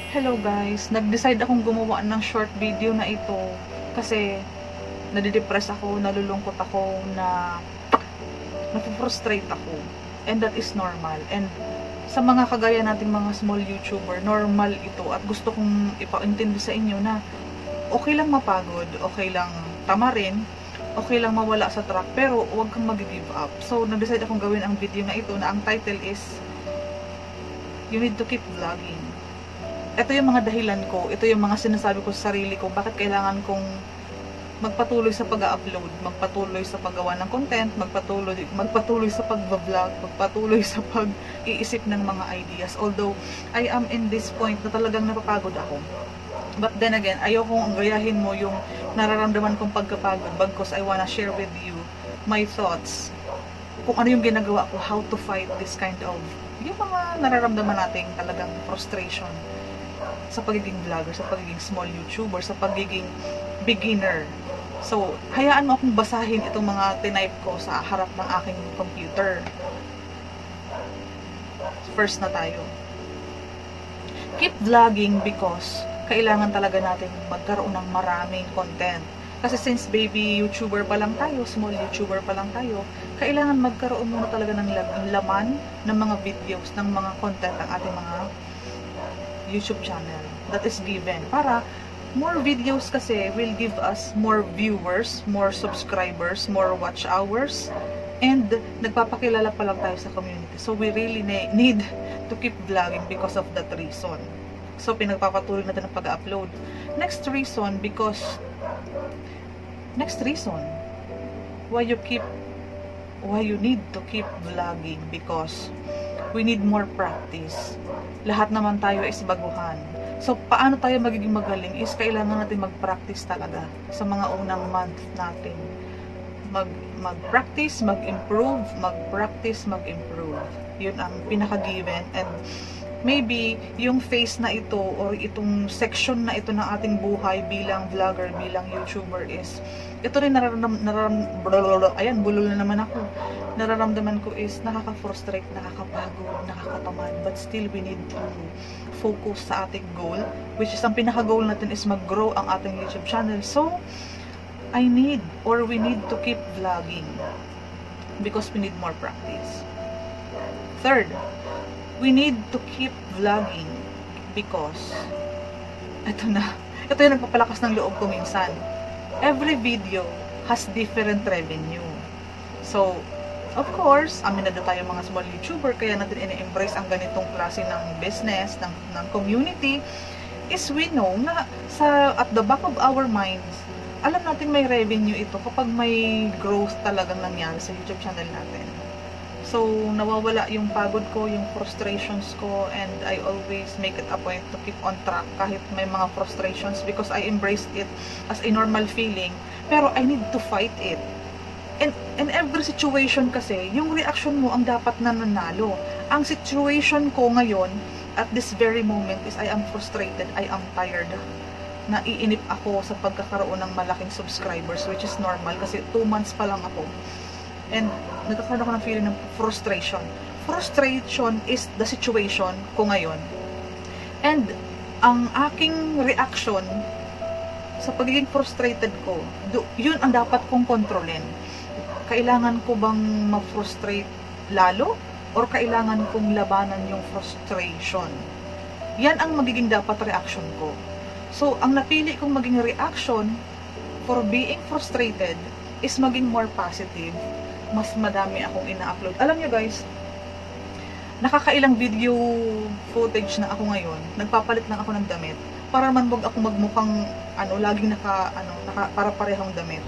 Hello guys, nag-decide akong gumawa ng short video na ito kasi nadidepress ako, nalulungkot ako, napufrustrate ako, and that is normal. And sa mga kagaya nating mga small YouTuber, normal ito at gusto kong ipaintindi sa inyo na okay lang mapagod, okay lang tamarin, okay lang mawala sa track, pero huwag kang mag-give up. So nag-decide akong gawin ang video na ito na ang title is You Need to Keep Vlogging. Ito yung mga dahilan ko, ito yung mga sinasabi ko sa sarili ko, bakit kailangan kong magpatuloy sa pag-upload, magpatuloy sa paggawa ng content, magpatuloy sa pag-vlog, magpatuloy sa pag-iisip ng mga ideas. Although, I am in this point na talagang napapagod ako. But then again, ayokong gayahin mo yung nararamdaman kong pagkapagod because I wanna share with you my thoughts kung ano yung ginagawa ko, how to fight this kind of yung mga nararamdaman nating talagang frustration sa pagiging vlogger, sa pagiging small YouTuber, sa pagiging beginner. So, hayaan mo akong basahin itong mga tinype ko sa harap ng aking computer. First na tayo. Keep vlogging because kailangan talaga natin magkaroon ng maraming content. Kasi since baby YouTuber pa lang tayo, small YouTuber pa lang tayo, kailangan magkaroon muna talaga ng laman ng mga videos, ng mga content ng ating mga YouTube channel. That is given. Para more videos kasi will give us more viewers, more subscribers, more watch hours, and nagpapakilala pa lang tayo sa community. So we really need to keep vlogging because of that reason. So pinagpapatuloy natin ang pag-upload. Next reason why you need to keep vlogging because we need more practice. Lahat naman tayo is baguhan. So, paano tayo magiging magaling is kailangan natin mag-practice talaga sa mga unang month natin. Mag-practice, mag-improve, mag-practice, mag-improve. Yun ang pinaka-given. And maybe, yung phase na ito or itong section na ito ng ating buhay bilang vlogger, bilang YouTuber is ito rin bulol na naman ako. Nararamdaman ko is nakaka-frustrate, nakakapagod, nakakatamad, but still we need to focus sa ating goal, which is ang pinaka-goal natin is mag-grow ang ating YouTube channel. So, we need to keep vlogging because we need more practice. Third, we need to keep vlogging because ito yung nagpapalakas ng loob ko minsan. Every video has different revenue. So, of course, aminado tayo mga small YouTuber, kaya natin ini-embrace ang ganitong klase ng business, ng community, is we know na at the back of our minds, alam natin may revenue ito kapag may growth talagang nangyari sa YouTube channel natin. So, nawawala yung pagod ko, yung frustrations ko, and I always make it a point to keep on track kahit may mga frustrations because I embrace it as a normal feeling, pero I need to fight it. In every situation kasi, yung reaction mo ang dapat na nanalo. Ang situation ko ngayon, at this very moment, is I am frustrated, I am tired. Naiinip ako sa pagkakaroon ng malaking subscribers, which is normal kasi 2 months pa lang ako. And nagkakaroon ako ng feeling ng frustration. Frustration is the situation ko ngayon. And ang aking reaction sa pagiging frustrated ko, yun ang dapat kong kontrolin. Kailangan ko bang ma-frustrate lalo? Or kailangan kong labanan yung frustration? Yan ang magiging dapat reaction ko. So, ang napili kong maging reaction for being frustrated is maging more positive. Mas madami akong ina-upload. Alam nyo guys, nakakailang video footage na ako ngayon. Nagpapalit lang ako ng damit. Para man wag ako magmukhang, laging para parehong damit.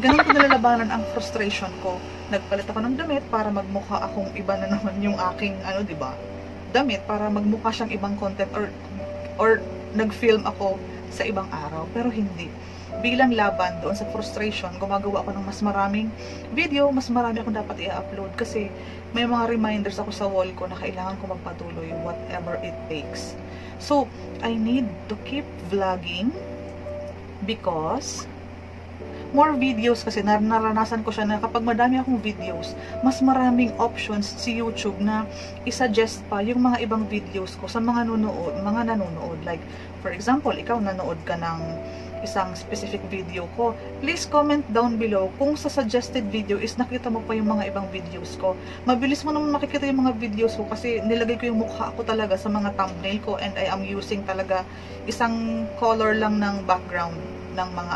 Ganun ko nalalabanan ang frustration ko. Nagpalit ako ng damit para magmukha akong iba na naman yung aking, diba? Damit para magmukha siyang ibang content or nag-film ako sa ibang araw. Pero hindi. Bilang laban doon sa frustration, gumagawa ako ng mas maraming video, mas marami akong dapat i-upload kasi may mga reminders ako sa wall ko na kailangan ko magpatuloy whatever it takes. So, I need to keep vlogging because more videos kasi naranasan ko siya na kapag madami akong videos, mas maraming options si YouTube na i-suggest pa yung mga ibang videos ko sa mga nanonood. Like, for example, ikaw nanood ka ng isang specific video ko, please comment down below kung sa suggested video is nakita mo pa yung mga ibang videos ko. Mabilis mo naman makikita yung mga videos ko kasi nilagay ko yung mukha ko talaga sa mga thumbnail ko, and I am using talaga isang color lang ng background ng mga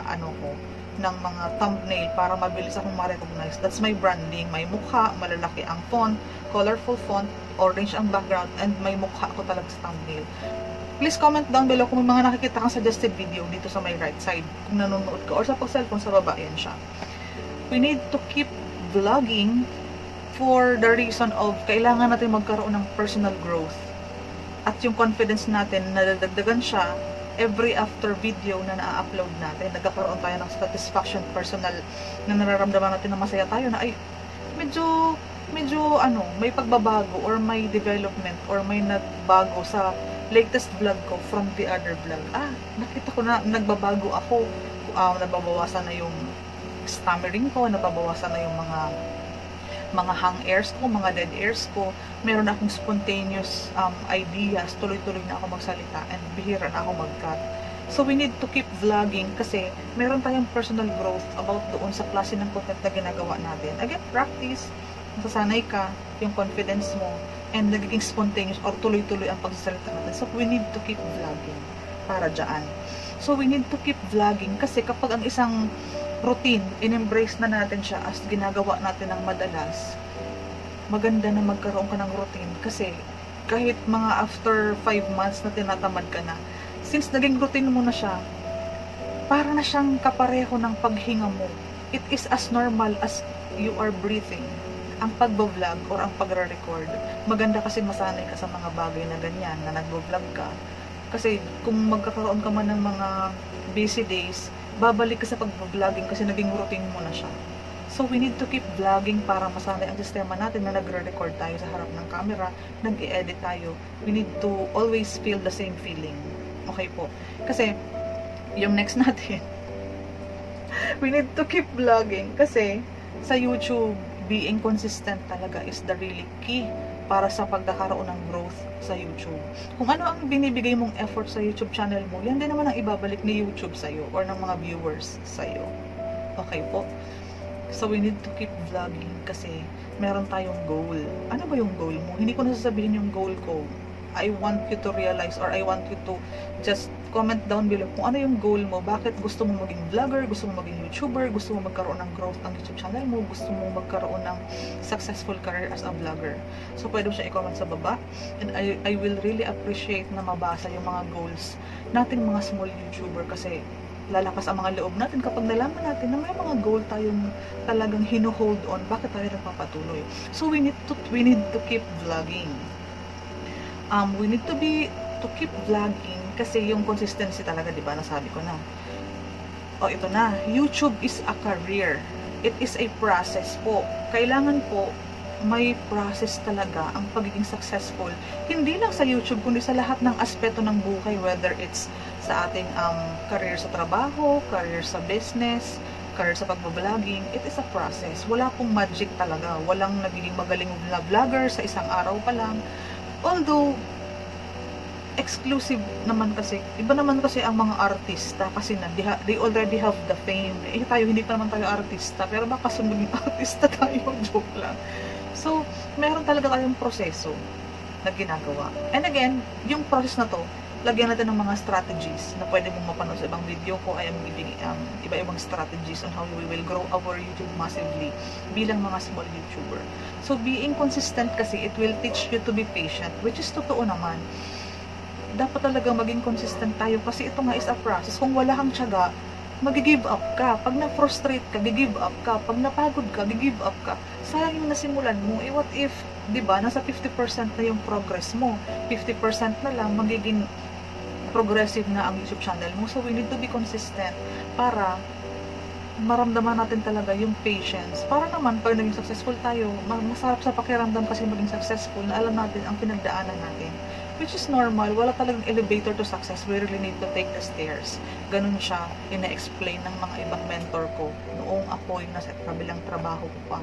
ng mga thumbnail para mabilis akong ma-recognize. That's my branding. May mukha, malalaki ang font, colorful font, orange ang background, and may mukha ko talaga sa thumbnail. Please comment down below kung may mga nakikita kang suggested video dito sa my right side, kung nanonood ka, or sa pag-cellphone sa baba, yan siya. We need to keep vlogging for the reason of kailangan natin magkaroon ng personal growth. At yung confidence natin, nadadagdagan siya every after video na na-upload natin. Nagkakaroon tayo ng satisfaction personal na nararamdaman natin na masaya tayo na ay medyo may pagbabago or may development or may nagbago sa latest vlog ko from the other vlog. Nakita ko na nagbabago ako. Nababawasan na yung stammering ko, nababawasan na yung mga hang airs ko, mga dead airs ko. Meron na akong spontaneous ideas. Tuloy-tuloy na ako magsalita and bihira na ako mag-cut. So we need to keep vlogging kasi meron tayong personal growth about doon sa klase ng content na ginagawa natin. Again, practice. Masasanay ka, yung confidence mo, and nagiging spontaneous or tuloy-tuloy ang pagsasalita natin. So, we need to keep vlogging para dyan. So, we need to keep vlogging kasi kapag ang isang routine, in-embrace na natin siya as ginagawa natin ng madalas, maganda na magkaroon ka ng routine kasi kahit mga after 5 months na tinatamad ka na, since naging routine mo na siya, para na siyang kapareho ng paghinga mo. It is as normal as you are breathing. Ang pagbo-vlog or ang pagre-record, maganda kasi masanay ka sa mga bagay na ganyan, na nagbo-vlog ka. Kasi kung magkakaroon ka man ng mga busy days, babalik ka sa pagbo-vlogging kasi naging routine mo na siya. So we need to keep vlogging para masanay ang sistema natin na nagre-record tayo sa harap ng camera, nag-i-edit tayo. We need to always feel the same feeling. Okay po? Kasi yung next natin, we need to keep vlogging kasi sa YouTube, being consistent talaga is the really key para sa pagkakaroon ng growth sa YouTube. Kung ano ang binibigay mong effort sa YouTube channel mo, yan din naman ang ibabalik ni YouTube sa'yo or ng mga viewers sa'yo. Okay po? So, we need to keep vlogging kasi meron tayong goal. Ano ba yung goal mo? Hindi ko nasasabihin yung goal ko. I want you to realize or I want you to just comment down below kung ano yung goal mo. Bakit gusto mo maging vlogger, gusto mo maging YouTuber, gusto mo magkaroon ng growth ng YouTube channel mo, gusto mo magkaroon ng successful career as a vlogger. So, pwede mo siya i-comment sa baba. And I will really appreciate na mabasa yung mga goals nating mga small YouTuber kasi lalakas ang mga loob natin kapag nalaman natin na may mga goal tayong talagang hino-hold on. Bakit tayo nagpapatuloy? So, we need to keep vlogging. We need to keep vlogging kasi yung consistency talaga, di ba? Nasabi ko na. Ito na. YouTube is a career. It is a process po. Kailangan po may process talaga ang pagiging successful. Hindi lang sa YouTube, kundi sa lahat ng aspeto ng buhay, whether it's sa ating career sa trabaho, career sa business, career sa pagbabloging. It is a process. Wala pong magic talaga. Walang nagiging magaling na vlogger sa isang araw pa lang. Although, exclusive naman kasi, iba naman kasi ang mga artista kasi they already have the fame. Tayo, hindi pa naman tayo artista, pero baka maging artista tayo, joke lang. So, meron talaga tayong proseso na ginagawa. And again, yung process na to, lagyan natin ng mga strategies na pwede mong mapanood sa ibang video ko. I am giving iba-ibang strategies on how we will grow our YouTube massively bilang mga small YouTuber. So, being consistent kasi, it will teach you to be patient, which is totoo naman. Dapat talaga maging consistent tayo kasi ito nga is a process. Kung wala kang tiyaga, mag-give up ka. Pag na-frustrate ka, give up ka. Pag napagod ka, give up ka. Sayang yung nasimulan mo. What if, di ba, nasa 50% na yung progress mo. 50% na lang, magiging progressive na ang YouTube channel mo. So, we need to be consistent para maramdaman natin talaga yung patience. Para naman, pag naging successful tayo, masarap sa pakiramdam kasi maging successful na alam natin ang pinagdaanan natin. which is normal. Wala talagang elevator to success. We really need to take the stairs. Ganun siya ina-explain ng mga ibang mentor ko noong ako yung nasa kabilang trabaho ko pa.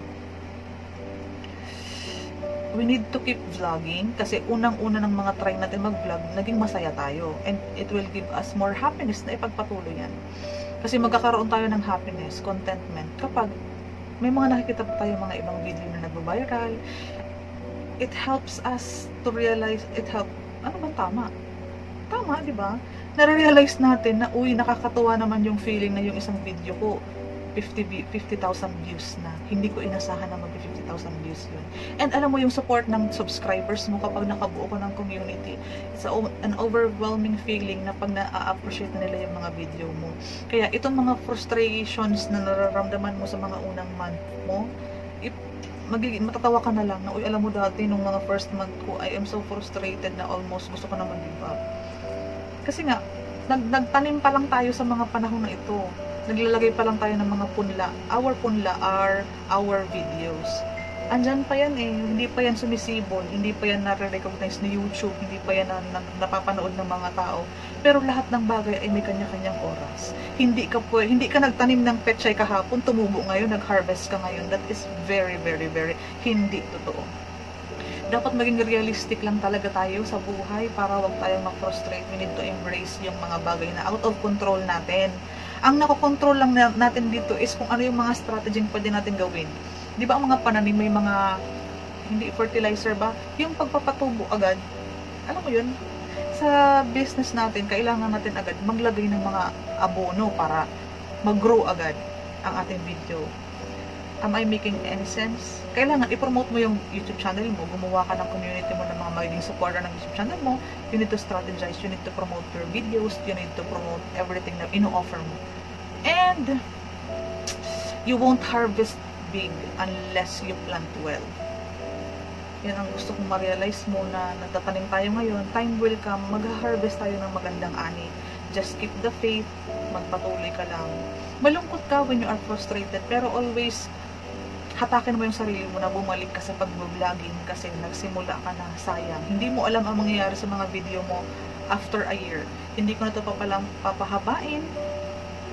We need to keep vlogging kasi unang-una ng mga try natin mag-vlog, naging masaya tayo. And it will give us more happiness na ipagpatuloy yan. Kasi magkakaroon tayo ng happiness, contentment, kapag may mga nakikita pa tayo mga ibang video na nag-viral. It helps us to realize, ano ba tama? Tama, di ba? Nare-realize natin na, uy, nakakatuwa naman yung feeling na yung isang video ko, 50,000 views na. Hindi ko inasahan na mag-50,000 views yun. And alam mo yung support ng subscribers mo kapag nakabuo ko ng community. It's an overwhelming feeling na pag na-appreciate na nila yung mga video mo. Kaya itong mga frustrations na nararamdaman mo sa mga unang month mo, matatawa ka na lang na, uy, alam mo dati nung mga first month ko, I am so frustrated na almost gusto ko na mag-give up. Kasi nga, nagtanim pa lang tayo sa mga panahon na ito. Naglalagay pa lang tayo ng mga punla. Our punla are our videos. Andyan pa yan eh. Hindi pa yan sumisibol. Hindi pa yan nare-recognize ni YouTube. Hindi pa yan napapanood ng mga tao. Pero lahat ng bagay ay may kanya-kanyang oras. Hindi ka nagtanim ng pechay kahapon, tumubo ngayon, nag-harvest ka ngayon. That is very, very, very hindi totoo. Dapat maging realistic lang talaga tayo sa buhay para wag tayong ma-frustrate. We need to embrace yung mga bagay na out of control natin. Ang nakokontrol lang natin dito is kung ano yung mga strategy pwede natin gawin. Di ba ang mga pananim may mga, hindi fertilizer ba? Yung pagpapatubo agad, alam mo yun? Sa business natin, kailangan natin agad maglagay ng mga abono para mag-grow agad ang ating video. Am I making any sense? Kailangan i-promote mo yung YouTube channel mo, gumawa ka ng community mo ng mga magiging supporter ng YouTube channel mo. You need to strategize, you need to promote your videos, you need to promote everything na ino-offer mo. And you won't harvest big unless you plant well. Yan ang gusto kong ma-realize mo na nagtatanim tayo ngayon. Time will come, mag-harvest tayo ng magandang ani. Just keep the faith, magpatuloy ka lang. Malungkot ka when you are frustrated, pero always hatakin mo yung sarili mo na bumalik ka sa pag-vlogging kasi nagsimula ka na, sayang. Hindi mo alam ang mangyayari sa mga video mo after a year. Hindi ko na ito papalang papahabain.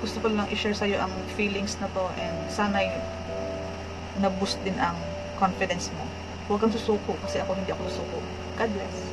Gusto ko lang i-share sa'yo ang feelings na to and sana'y na-boost din ang confidence mo. Huwag kang susuko kasi ako hindi ako susuko. God bless.